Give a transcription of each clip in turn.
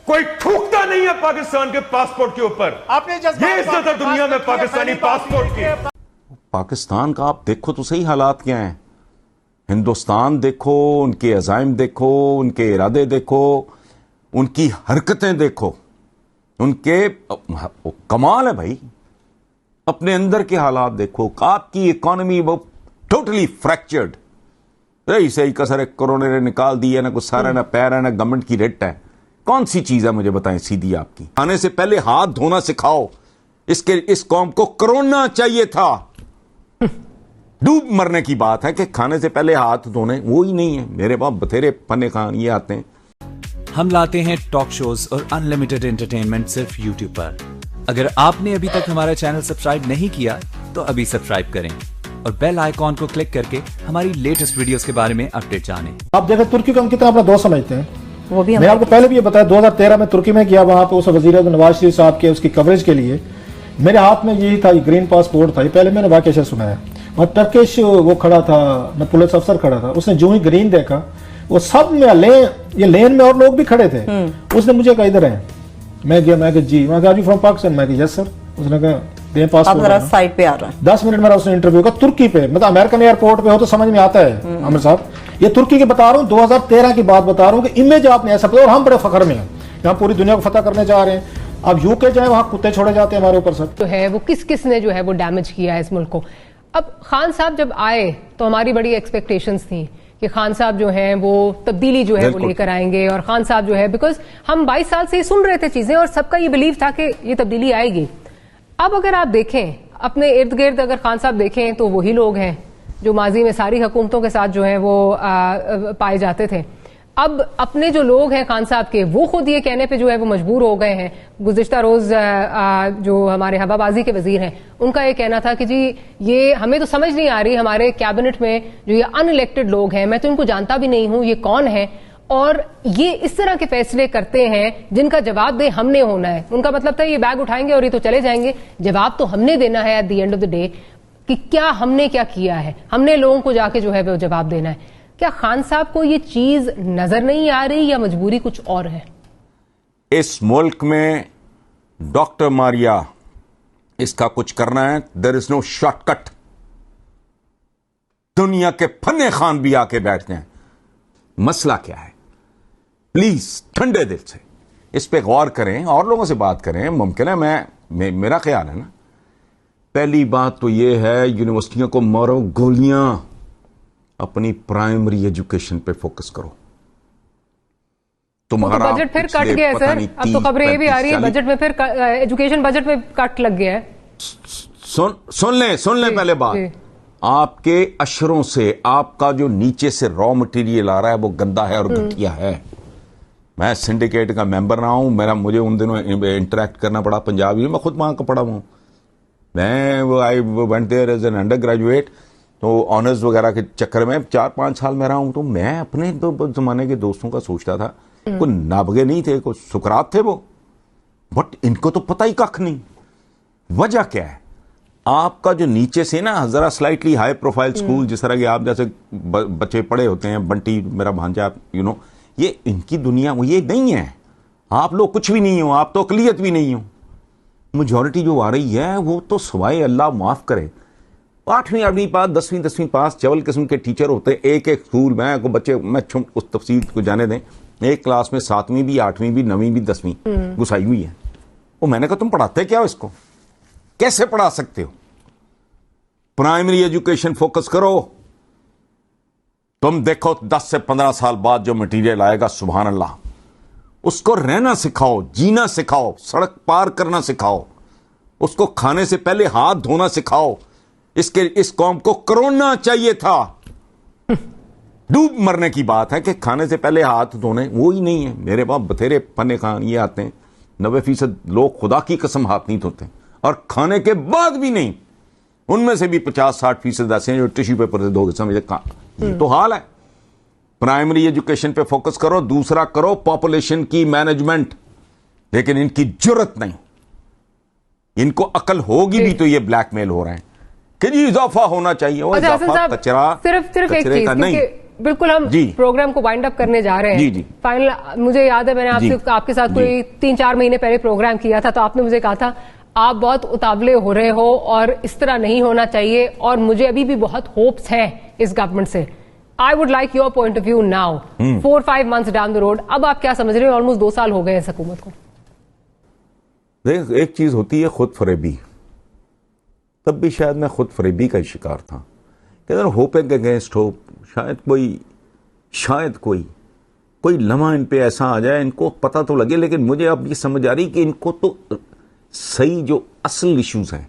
کوئی ٹھوکتا نہیں ہے پاکستان کے پاسپورٹ کے اوپر. یہ عزت ہے دنیا میں پاکستانی پاسپورٹ کی. پاکستان کا آپ دیکھو تو صحیح حالات کیا ہیں. ہندوستان دیکھو، ان کے عزائم دیکھو، ان کے ارادے دیکھو، ان کی حرکتیں دیکھو، ان کے کمال ہے بھائی. اپنے اندر کے حالات دیکھو. آپ کی اکانومی وہ ٹوٹلی فریکچرڈ. صحیح کسر کرونے نے نکال دی ہے، نہ کچھ سارا نہ پیر ہے، نہ گورنمنٹ کی ریٹ ہے. کون سی چیز ہے مجھے بتائیں سیدھی آپ کی. کھانے سے پہلے ہاتھ دھونا سکھاؤ. اس قوم کو کرونا چاہیے تھا. ڈوب مرنے کی بات ہے کہ کھانے سے پہلے ہاتھ دھونے، وہی نہیں ہے. میرے باپ بتھیرے پنے خان یہ آتے ہیں. ہم لاتے ہیں ٹاک شوز اور انلمیٹڈ انٹرٹینمنٹ صرف یوٹیوب پر. اگر آپ نے ابھی تک ہمارا چینل سبسکرائب نہیں کیا تو ابھی سبسکرائب کریں اور بیل آئیکن کو کلک کر کے ہماری لیٹسٹ ویڈیوز کے بارے میں اپڈیٹ جانیں. آپ دیکھیں ترکی کو ہم کتنا اپنا دوست سمجھتے ہیں. وہ بھی میں آپ کو پہلے بھی یہ بتایا 2013 میں ترکی میں گیا. وہاں پہ اس وزیر اعظم نواز شریف صاحب کے اس کی کوریج کے لیے میرے ہاتھ میں یہی تھا، یہ گرین پاسپورٹ تھا. یہ پہلے میں نے واقعہ سے سنا ہے. اور ٹرکش وہ کھڑا تھا، پولیس افسر کھڑا تھا. اس نے جو ہی گرین دیکھا وہ سب میں یہ لین میں اور لوگ بھی کھڑے تھے. اس نے مجھے کہا ادھر ہیں. میں گیا، میں کہا جی. میں کہا جی فرام پاکستان. میں کہا یس سر. اس نے کہا دیں پاسپورٹ. سائٹ پہ آ رہا ہے. 10 منٹ میرا اس نے انٹرویو کا ترکی پہ، مطلب امریکن ایئرپورٹ پہ ہو تو سمجھ میں آتا ہے عامر صاحب. یہ ترکی کی بتا رہا ہوں، 2013 کی بات بتا رہا ہوں کہ امیج آپ نے ایسا پتا. اور ہم بڑے فخر میں ہیں، یہاں پوری دنیا کو فتح کرنے جا رہے ہیں. اب یو کے جائیں وہاں کتے چھوڑے جاتے ہیں ہمارے اوپر. سب جو ہے وہ کس نے جو ہے وہ ڈیمیج کیا ہے اس ملک کو. اب خان صاحب جب آئے تو ہماری بڑی ایکسپیکٹیشنز تھیں کہ خان صاحب جو ہیں وہ تبدیلی جو ہے وہ لے کر آئیں گے. اور خان صاحب جو ہے بیکاز ہم 22 سال سے ہی سن رہے تھے چیزیں اور سب کا یہ بلیو تھا کہ یہ تبدیلی آئے گی. اب اگر آپ دیکھیں اپنے ارد گرد، اگر خان صاحب دیکھیں تو وہی لوگ ہیں جو ماضی میں ساری حکومتوں کے ساتھ جو ہیں وہ پائے جاتے تھے. اب اپنے جو لوگ ہیں خان صاحب کے، وہ خود یہ کہنے پہ جو ہے وہ مجبور ہو گئے ہیں. گزشتہ روز جو ہمارے ہوا بازی کے وزیر ہیں ان کا یہ کہنا تھا کہ جی یہ ہمیں تو سمجھ نہیں آ رہی، ہمارے کیبنٹ میں جو یہ ان الیکٹڈ لوگ ہیں میں تو ان کو جانتا بھی نہیں ہوں، یہ کون ہیں اور یہ اس طرح کے فیصلے کرتے ہیں جن کا جواب دے ہم نے ہونا ہے. ان کا مطلب تھا یہ بیگ اٹھائیں گے اور یہ تو چلے جائیں گے. جواب تو ہم نے دینا ہے at the end of the day کہ کیا ہم نے کیا کیا ہے. ہم نے لوگوں کو جا کے جو ہے وہ جواب دینا ہے. کیا خان صاحب کو یہ چیز نظر نہیں آ رہی یا مجبوری کچھ اور ہے؟ اس ملک میں ڈاکٹر ماریا اس کا کچھ کرنا ہے. دیر از نو شارٹ کٹ. دنیا کے فنے خان بھی آ کے بیٹھتے ہیں. مسئلہ کیا ہے؟ پلیز ٹھنڈے دل سے اس پہ غور کریں، اور لوگوں سے بات کریں. ممکن ہے میرا خیال ہے نا، پہلی بات تو یہ ہے یونیورسٹیوں کو مارو گولیاں، اپنی پرائمری ایجوکیشن پہ فوکس کرو. تمہارا بجٹ پھر کٹ گیا ہے سر. اب تو خبریں یہ بھی آ رہی ہے بجٹ میں پھر ایجوکیشن بجٹ میں کٹ لگ گیا ہے. سن لیں پہلے بات. آپ کے اشروں سے آپ کا جو نیچے سے را مٹیریل آ رہا ہے وہ گندا ہے اور گھٹیا ہے. میں سنڈیکیٹ کا ممبر رہا ہوں. مجھے ان دنوں انٹریکٹ کرنا پڑا پنجاب میں خود وہاں کا پڑھا ہوں. میں I went there as an under graduate, تو آنرز وغیرہ کے چکر میں 4-5 سال میں رہا ہوں. تو میں اپنے زمانے کے دوستوں کا سوچتا تھا، کوئی نابغے نہیں تھے، کوئی سکرات تھے وہ، بٹ ان کو تو پتہ ہی کخ نہیں. وجہ کیا ہے؟ آپ کا جو نیچے سے نا ذرا سلائٹلی ہائی پروفائل سکول، جس طرح کے آپ جیسے بچے پڑھے ہوتے ہیں، بنٹی میرا بھانجا، یہ ان کی دنیا وہ یہ نہیں ہے. آپ لوگ کچھ بھی نہیں ہو، آپ تو اقلیت بھی نہیں ہو. میجورٹی جو آ رہی ہے وہ تو سوائے اللہ معاف کرے 8ویں پاس 10ویں پاس چول قسم کے ٹیچر ہوتے ہیں. ایک اسکول میں بچے، میں اس تفصیل کو جانے دیں، ایک کلاس میں 7ویں بھی 8ویں بھی 9ویں بھی 10ویں گھسائی ہوئی ہے. وہ میں نے کہا تم پڑھاتے کیا ہو اس کو؟ کیسے پڑھا سکتے ہو؟ پرائمری ایجوکیشن فوکس کرو. تم دیکھو 10 سے 15 سال بعد جو مٹیریل آئے گا، سبحان اللہ، اس کو رہنا سکھاؤ، جینا سکھاؤ، سڑک پار کرنا سکھاؤ، اس کو کھانے سے پہلے ہاتھ دھونا سکھاؤ. اس قوم کو کرونا چاہیے تھا. ڈوب مرنے کی بات ہے کہ کھانے سے پہلے ہاتھ دھونے، وہی نہیں ہے. میرے باپ بتھیرے پنے خان یہ آتے ہیں. 90% لوگ خدا کی قسم ہاتھ نہیں دھوتے، اور کھانے کے بعد بھی نہیں. ان میں سے بھی 50-60% ایسے ہیں جو ٹیشو پیپر سے دھو کے سمجھے. یہ تو حال ہے. پرائمری ایجوکیشن پہ فوکس کرو. دوسرا کرو پاپولیشن کی مینجمنٹ. لیکن ان کی جرت نہیں. ان کو عقل ہوگی بھی تو یہ بلیک میل ہو رہے ہیں کہ جی اضافہ ہونا چاہیے. وہ اضافہ کچرا صرف ایک چیز، बिल्कुल हम जी। प्रोग्राम को वाइंड अप करने जा रहे हैं। जी, जी। फाइनल मुझे याद है मैंने आपके साथ कोई 3-4 महीने पहले प्रोग्राम किया था, तो आपने मुझे कहा था आप बहुत उतावले हो रहे हो और इस तरह नहीं होना चाहिए, और मुझे अभी भी बहुत होप्स हैं इस गवर्नमेंट से। I would like your point of view now, 4-5 months down the road, अब आप क्या समझ रहे हो? ऑलमोस्ट 2 साल हो गए इस हुकूमत को। देख, एक चीज होती है खुद फरेबी, तब भी शायद मैं खुद फरेबी का शिकार था कि अगर होप के अगेंस्ट होप, शायद कोई लम्हा इन पे ऐसा आ जाए, इनको पता तो लगे। लेकिन मुझे अब ये समझ आ रही कि इनको तो सही जो असल इश्यूज हैं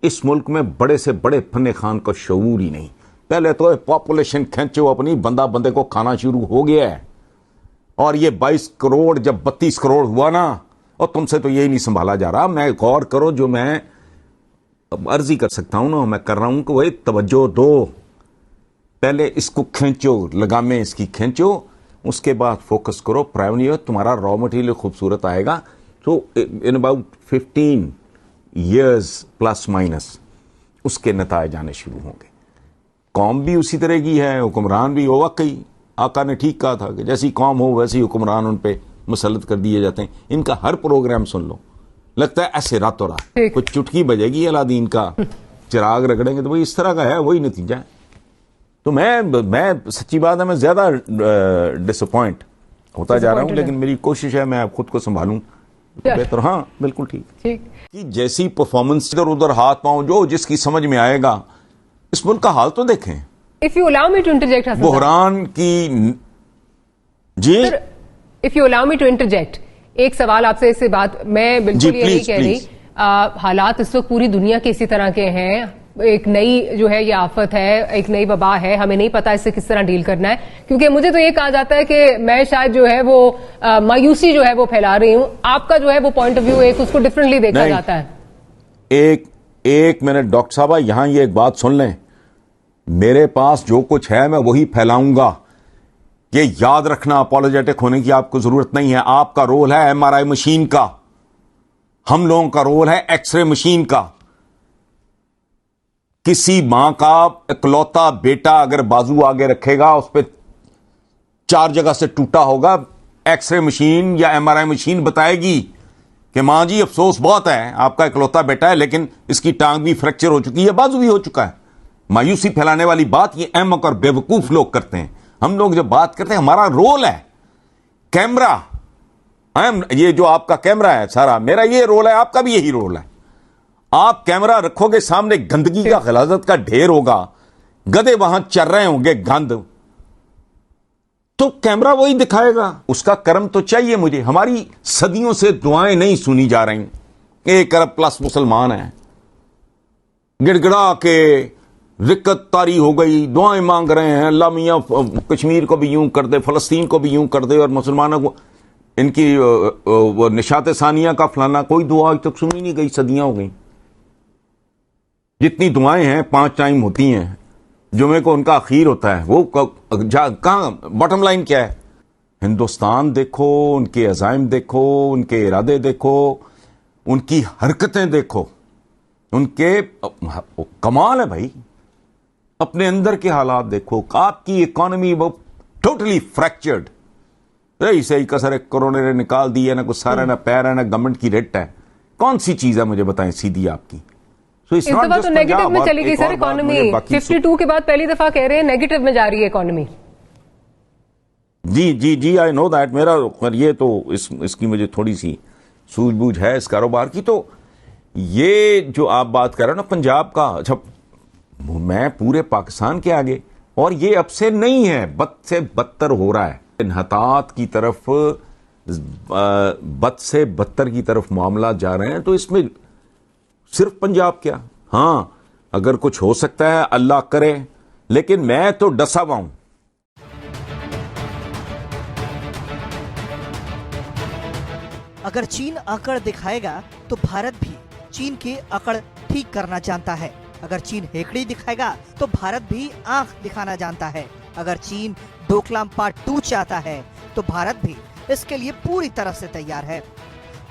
इस मुल्क में, बड़े से बड़े फन्ने खान का शऊर ही नहीं। पहले तो पॉपुलेशन खींचो अपनी, बंदा बंदे को खाना शुरू हो गया है, और ये 22 करोड़ जब 32 करोड़ हुआ ना, और तुमसे तो यही नहीं संभाला जा रहा। मैं गौर करो, जो मैं अर्जी कर सकता हूं ना, मैं कर रहा हूं कि वही तवज्जो दो, पहले इसको खींचो, लगामे इसकी खींचो, उसके बाद फोकस करो। प्राइमरी तुम्हारा रॉ मटेरियल खूबसूरत आएगा, तो in about 15 years plus minus उसके नतायज आने शुरू होंगे। कौम भी उसी तरह की है, हुक्मरान भी हो। वाकई आका ने ठीक कहा था कि जैसी कौम हो वैसे ही हुक्मरान उन पे मुसल्लत कर दिए जाते हैं। इनका हर प्रोग्राम सुन लो, लगता है ऐसे रातों रात कुछ चुटकी बजेगी अलादीन का, चिराग रगड़ेंगे, तो वही इस तरह का है, वही नतीजा है। तो मैं सच्ची बात है, मैं ज्यादा डिसअपॉइंट होता जा रहा हूं, लेकिन मेरी कोशिश है मैं खुद को संभालूं बेहतर। हाँ बिल्कुल ठीक कि जैसी परफॉर्मेंस इधर उधर हाथ पांव जो जिसकी समझ में आएगा। इस मुल्क का हाल तो देखें। If you allow me to interject, बुहरान की जी, if you allow me to interject, एक सवाल आपसे, इससे बात मैं बिल्कुल ये नहीं कह रही, हालात इस वक्त पूरी दुनिया के इसी तरह के हैं, एक नई जो है ये आफत है, एक नई वबा है, हमें नहीं पता इससे किस तरह डील करना है। क्योंकि मुझे तो ये कहा जाता है कि मैं शायद जो है वो मायूसी जो है वो फैला रही हूं, आपका जो है वो पॉइंट ऑफ व्यू एक उसको डिफरेंटली देखा जाता है। एक मिनट डॉक्टर साहब, यहां ये एक बात सुन लें, मेरे पास जो कुछ है मैं वही फैलाऊंगा। ये याद रखना, अपॉलोजेटिक होने की आपको जरूरत नहीं है। आपका रोल है MRI मशीन का, हम लोगों का रोल है एक्सरे मशीन का। किसी मां का इकलौता बेटा अगर बाजू आगे रखेगा, उस पर 4 जगह से टूटा होगा, एक्सरे मशीन या MRI मशीन बताएगी कि मां जी अफसोस बहुत है, आपका इकलौता बेटा है, लेकिन इसकी टांग भी फ्रैक्चर हो चुकी है, बाजू भी हो चुका है। मायूसी फैलाने वाली बात ये अहमक और बेवकूफ लोग करते हैं। हम लोग जब बात करते हैं, हमारा रोल है कैमरा, ये जो आपका कैमरा है सारा, मेरा ये रोल है, आपका भी यही रोल है। आप कैमरा रखोगे सामने, गंदगी का गलाजत का ढेर होगा, गधे वहां चल रहे होंगे गंद, तो कैमरा वही दिखाएगा। उसका कर्म तो चाहिए मुझे। हमारी सदियों से दुआएं नहीं सुनी जा रही। 1 अरब प्लस मुसलमान हैं, गिड़गिड़ा के रिक्कत तारी हो गई, दुआएं मांग रहे हैं, अल्लाह मियां कश्मीर को भी यूं कर दे, फलस्तीन को भी यूं कर दे, और मुसलमानों को इनकी निशात सानिया का फलाना, कोई दुआ आज तक सुनी नहीं गई, सदियां हो गई। जितनी दुआएं हैं 5 टाइम होती हैं, जुमे को उनका अखीर होता है, वो कहां, बॉटम लाइन क्या है? हिंदुस्तान देखो, उनके अज़ाइम देखो, उनके इरादे देखो, उनकी हरकतें देखो, उनके कमाल है भाई। अपने अंदर के हालात देखो, आपकी इकोनॉमी वो टोटली फ्रैक्चर्ड, सही सही कसर कोरोना ने निकाल दी है, ना कुछ सारा, ना पैर है, ना गवर्नमेंट की रेट है। कौन सी चीज है मुझे बताएं सीधी आपकी? इस दफा तो नेगेटिव में चली गई सर इकोनॉमी, 52 के बाद पहली दफा कह रहे हैं नेगेटिव में जा रही है इकोनॉमी। जी जी जी, आई नो दैट। मेरा ये तो इसकी मुझे थोड़ी सी सूझबूझ है इस कारोबार की। तो ये जो आप बात कर रहे हो ना पंजाब का, अच्छा मैं पूरे पाकिस्तान के आगे, और ये अब से नहीं है, बद से बदतर हो रहा है, इन्हतात की तरफ, बद से बदतर की तरफ मामला जा रहे हैं। तो इसमें सिर्फ पंजाब क्या, हाँ अगर कुछ हो सकता है अल्लाह करे, लेकिन मैं तो डसा हुआ हूं। अगर चीन अकड़ दिखाएगा तो भारत भी चीन की अकड़ ठीक करना जानता है। अगर चीन हेकड़ी दिखाएगा तो भारत भी आंख दिखाना जानता है। अगर चीन डोकलाम पार्ट 2 चाहता है तो भारत भी इसके लिए पूरी तरह से तैयार है।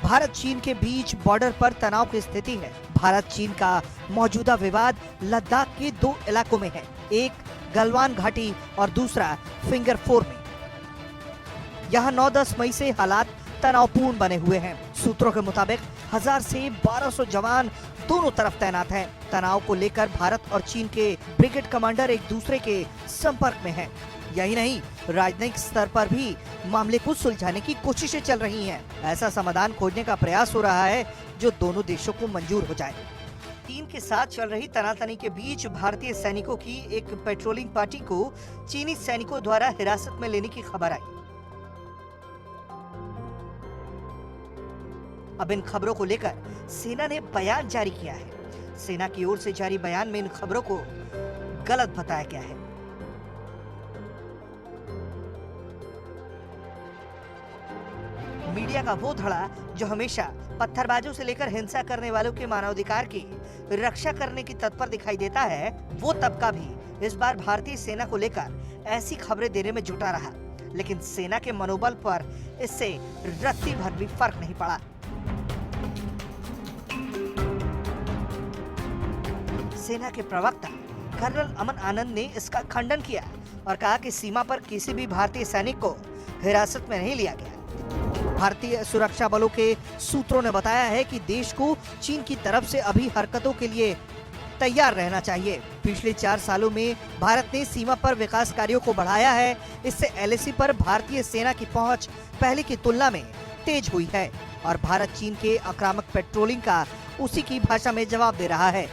भारत चीन के बीच बॉर्डर पर तनाव की स्थिति है। भारत चीन का मौजूदा विवाद लद्दाख के 2 इलाकों में है। एक गलवान घाटी और दूसरा फिंगर 4 में। यहाँ 9-10 मई से हालात तनावपूर्ण बने हुए हैं। सूत्रों के मुताबिक 1000 से 1200 जवान दोनों तरफ तैनात हैं। तनाव को लेकर भारत और चीन के ब्रिगेड कमांडर एक दूसरे के संपर्क में हैं। यही नहीं, राजनयिक स्तर पर भी मामले को सुलझाने की कोशिशें चल रही हैं। ऐसा समाधान खोजने का प्रयास हो रहा है जो दोनों देशों को मंजूर हो जाए। चीन के साथ चल रही तनातनी के बीच भारतीय सैनिकों की एक पेट्रोलिंग पार्टी को चीनी सैनिकों द्वारा हिरासत में लेने की खबर आई। अब इन खबरों को लेकर सेना ने बयान जारी किया है। सेना की ओर से जारी बयान में इन खबरों को गलत बताया गया है। मीडिया का वो धड़ा जो हमेशा पत्थरबाजों से लेकर हिंसा करने वालों के मानवाधिकार की रक्षा करने की तत्पर दिखाई देता है, वो तबका भी इस बार भारतीय सेना को लेकर ऐसी खबरें देने में जुटा रहा। लेकिन सेना के मनोबल पर इससे रत्ती भर भी फर्क नहीं पड़ा। सेना के प्रवक्ता कर्नल अमन आनंद ने इसका खंडन किया और कहा कि सीमा पर किसी भी भारतीय सैनिक को हिरासत में नहीं लिया गया। भारतीय सुरक्षा बलों के सूत्रों ने बताया है कि देश को चीन की तरफ से अभी हरकतों के लिए तैयार रहना चाहिए। पिछले 4 सालों में भारत ने सीमा पर विकास कार्यों को बढ़ाया है। इससे एलएसी पर भारतीय सेना की पहुंच पहले की तुलना में तेज हुई है और भारत चीन के आक्रामक पेट्रोलिंग का उसी की भाषा में जवाब दे रहा है।